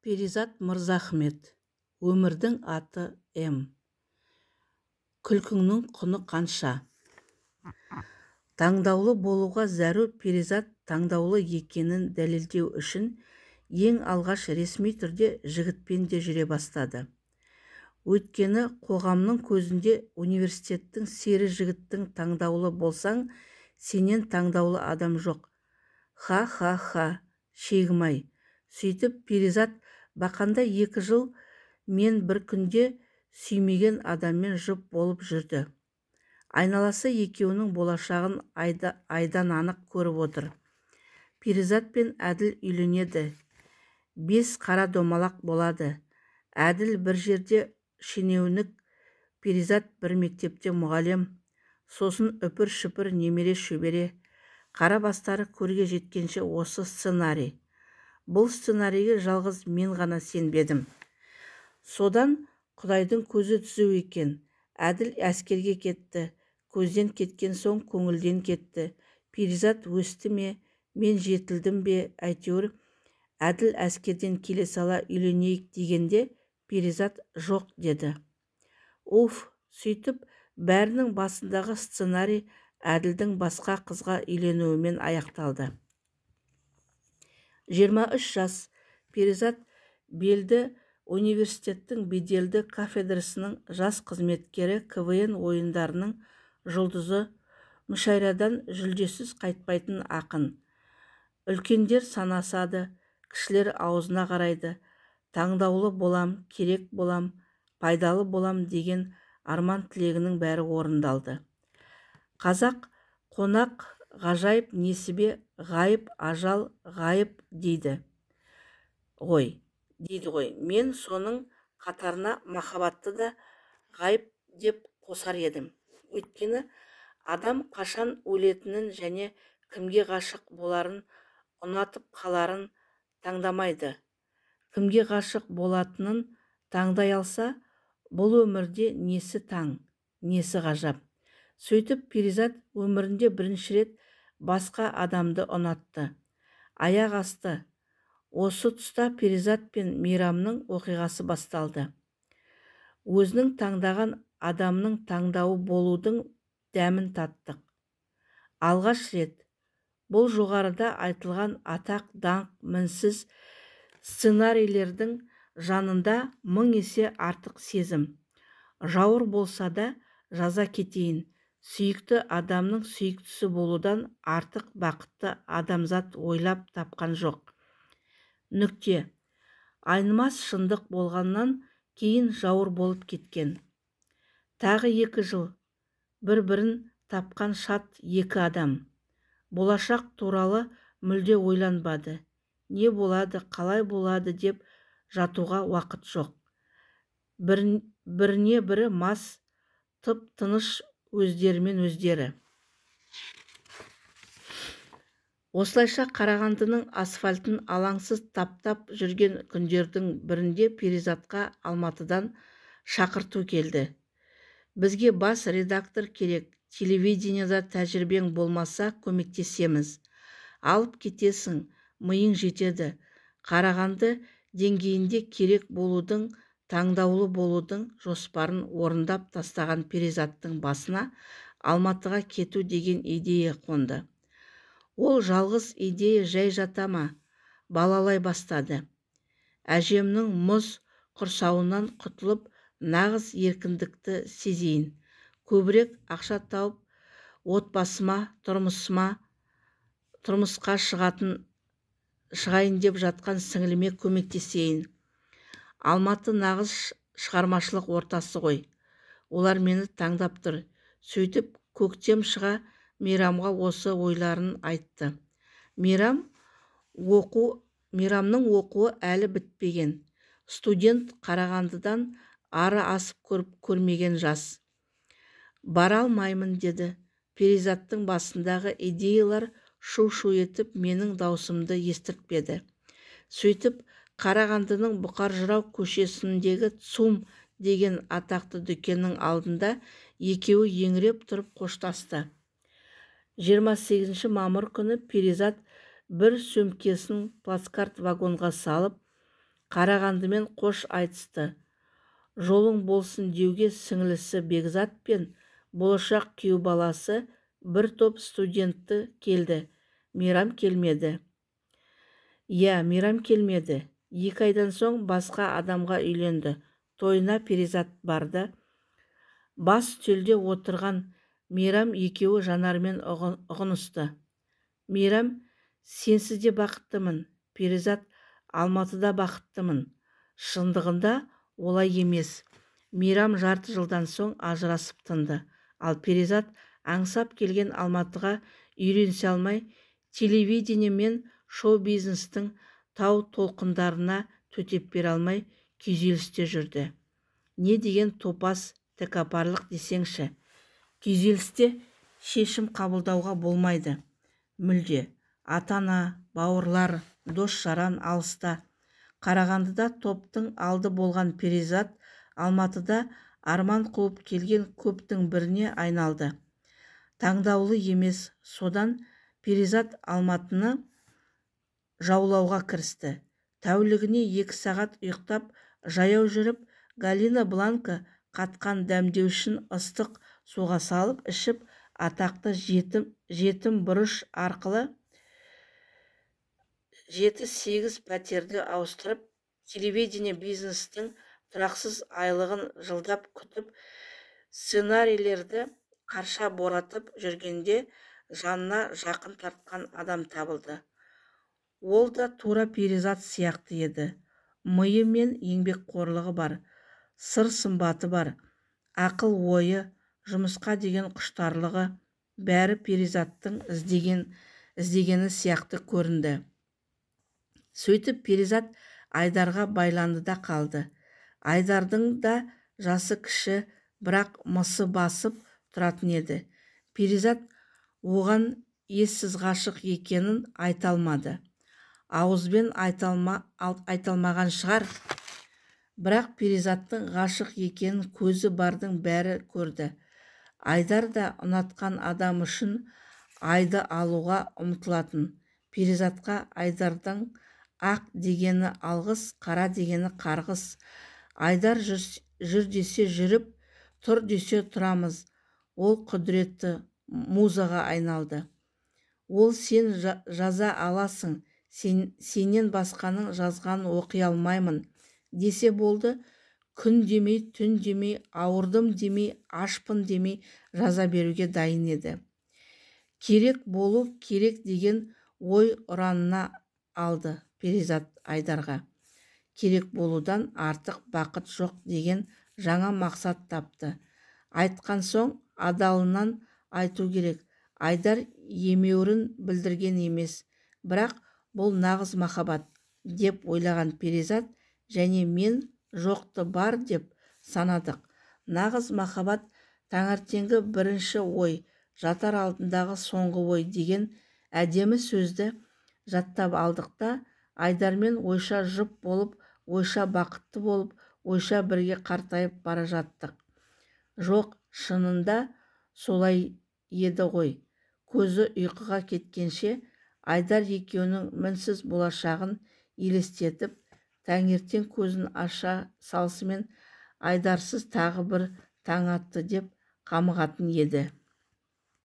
Перизат Мырзахмет. Өмірдің аты М. Күлкіңнің құны қанша? Таңдаулы болуға зәру Перизат таңдаулы екенін дәлелдеу үшін ең алғаш ресми түрде жігітпен де жүре бастады. Өйткені қоғамның көзінде университеттің сері жігіттің таңдаулы болсаң, сенен таңдаулы адам жоқ. Ха-ха-ха, шегім-ай. Сөйтіп Перизат бақанда 2 жыл мен бір күнде сүймеген адаммен жұп болып жүрді. Айналасы екеуінің болашағын айдан анық көріп отыр. Перизат пен Әділ үйленеді. 5 қара домалақ болады. Әділ бір жерде шенеунік, Перизат бір мектепте мұғалім, сосын үпір-шүпір немере шөбере. Қара бастары көрге жеткенше осы сценарий. Бұл сценарийге жалғыз мен ғана сенбедім. Содан Құдайдың көзі түзу екен. Әділ әскерге кетті. Көзден кеткен соң көңілден кетті. Перизат өсті ме, мен жетілдім бе, әйтеуір Әділ әскерден келе сала үйленейік дегенде Перизат жоқ деді. Уф, сөйтіп бәрінің басындағы сценарий Әділдің басқа қызға үйленуімен аяқталды. 23 жас. Перизат белді университеттің беделді кафедрасының жас қызметкері, КВН ойындарының жұлдызы, мүшәйрадан жүлдесіз қайтпайтын ақын. Үлкендер санасады, кішілер аузына қарайды. Таңдаулы болам, керек болам, пайдалы болам деген арман тілегінің бәрі орындалды. Қазақ қонақ ғажайып несібе, ғайып ажал ғайып дейді ғой. Мен соның қатарына махаббатты да ғайып деп қосар едім. Өйткені адам қашан өлетінін және кімге ғашық боларын, ұнатып қаларын таңдамайды. Кімге ғашық болатынын таңдай алса, бұл өмірде несі таң, несі ғажап. Сөйтіп Перизат өмірінде бірінші рет басқа адамды ұнатты. Аяқ асты. Осы тұста Перизат пен Мейрамның оқиғасы басталды. Өзінің таңдаған адамның таңдауы болудың дәмін таттық. Алғаш рет. Бұл жоғарыда айтылған атақ даңқ мінсіз сценарийлердің жанында 1000 есе артық сезім. Жауыр болса да жаза кетейін. Сүйікті адамның сүйіктісі болудан артық бақытты адамзат ойлап тапқан жоқ. Нүкте. Айнымас шындық болғаннан кейін жауыр болып кеткен. Тағы 2 жыл. Бір-бірін тапқан шат 2 адам. Болашақ туралы мүлде ойланбады. Не болады, қалай болады деп жатуға уақыт жоқ. Біріне бірі мас, тып-тыныш өздерімен өздері. Осылайша Қарағандының асфальтын алаңсыз таптап жүрген күндердің бірінде Перизатқа Алматыдан шақырту келді. Бізге бас редактор керек, телевидениеда тәжірибең болмаса көмектесеміз. Алып кетесің, миың жетеді. Қарағанды деңгейінде керек болудың, таңдаулы болудың жоспарын орындап тастаған Перизаттың басына Алматыға кету деген идея қонды. Ол жалғыз идея жай жата ма? Балалай бастады. Әжемнің мұз құрсауынан құтылып, нағыз еркіндікті сезейін. Көбірек ақша тауып, отбасыма, тұрмысқа шығайын деп жатқан сіңіліме көмектесейін. Алматы нағыз шығармашылық ортасы ғой. Олар мені таңдап тұр. Сөйтіп көктем шыға Мейрамға осы ойларын айтты. Мейрамның оқуы әлі бітпеген. Студент, Қарағандыдан ары асып көрмеген жас. Бара алмаймын деді. Перизаттың басындағы идеялар шу-шу етіп менің даусымды естіртпеді. Сөйтіп Қарағандының Бұқар Жырау көшесіндегі ЦУМ деген атақты дүкеннің алдында екеуі еңіреп тұрып қоштасты. 28 мамыр күні Перизат бір сөмкесін плацкарт вагонға салып, Қарағандымен қош айтысты. Жолың болсын деуге сіңлісі Бекзат пен болашақ күйеу баласы бір топ студентті келді. Мейрам келмеді. Иә, Мейрам келмеді. 2 айдан соң басқа адамға үйленді. Тойына Перизат барды. Бас үстелде отырған Мейрам екеуі Жанармен ұғынысты. Мейрам, сенсіз де бақыттымын. Перизат, Алматыда бақыттымын. Шындығында олай емес. Мейрам жарты жылдан соң ажырасып тынды. Ал Перизат аңсап келген Алматыға үйренісе алмай, телевидение мен шоу-бизнестің тау толқындарына төтеп бере алмай күйзелісте жүрді. Не деген топас тәкаппарлық десеңші. Күйзелісте шешім қабылдауға болмайды. Мүлде. Ата-ана, бауырлар, дос-жаран алыста. Қарағандыда топтың алды болған Перизат Алматыда арман қуып келген көптің біріне айналды. Таңдаулы емес. Содан Перизат Алматыны жаулауға кірісті. Тәулігіне 2 сағат ұйықтап, жаяу жүріп, Галина Бланка қатқан дәмдеушін ыстық суға салып ішіп, атақты жетім бұрыш арқылы 7-8 пәтерді ауыстырып, телевидение бизнестің тұрақсыз айлығын жылдап күтіп, сценарийлерді қарша боратып жүргенде жанына жақын тартқан адам табылды. Ол да тура Перизат сияқты еді. Миы мен еңбекқорлығы бар, сыр сымбаты бар, ақыл ойы, жұмысқа деген құштарлығы бәрі Перизаттың іздегені сияқты көрінді. Сөйтіп Перизат Айдарға байланды да қалды. Айдардың да жасы кіші, бірақ мысы басып тұратын еді. Перизат оған ессіз ғашық екенін айта алмады. Ауызбен айталмаған шығар. Бірақ Перизаттың ғашық екенін көзі бардың бәрі көрді. Айдар да ұнатқан адам үшін айды алуға ұмтылатын. Перизатқа Айдардың ақ дегені алғыс, қара дегені қарғыс. Айдар жүр десе жүріп, тұр десе тұрамыз. Ол құдіретті музаға айналды. Ол сен жаза аласың, сенен басқаның жазғанын оқи алмаймын десе болды, күн демей, түн демей, ауырдым демей, ашпын демей жаза беруге дайын еді. Керек болу керек деген ой ұранына алды Перизат Айдарға. Керек болудан артық бақыт жоқ деген жаңа мақсат тапты. Айтқан соң адалынан айту керек. Айдар емеурін білдірген емес, бірақ бұл нағыз махаббат деп ойлаған Перизат және мен жоқты бар деп санадық. Нағыз махаббат таңертеңгі бірінші ой, жатар алдындағы соңғы ой деген әдемі сөзді жаттап алдық та Айдармен ойша жұп болып, ойша бақытты болып, ойша бірге қартайып бара жаттық. Жоқ, шынында солай еді ғой. Көзі ұйқыға кеткенше Айдар екеуінің мінсіз болашағын елестетіп, таңертең көзін аша салысымен Айдарсыз тағы бір таң атты деп қамығатын еді.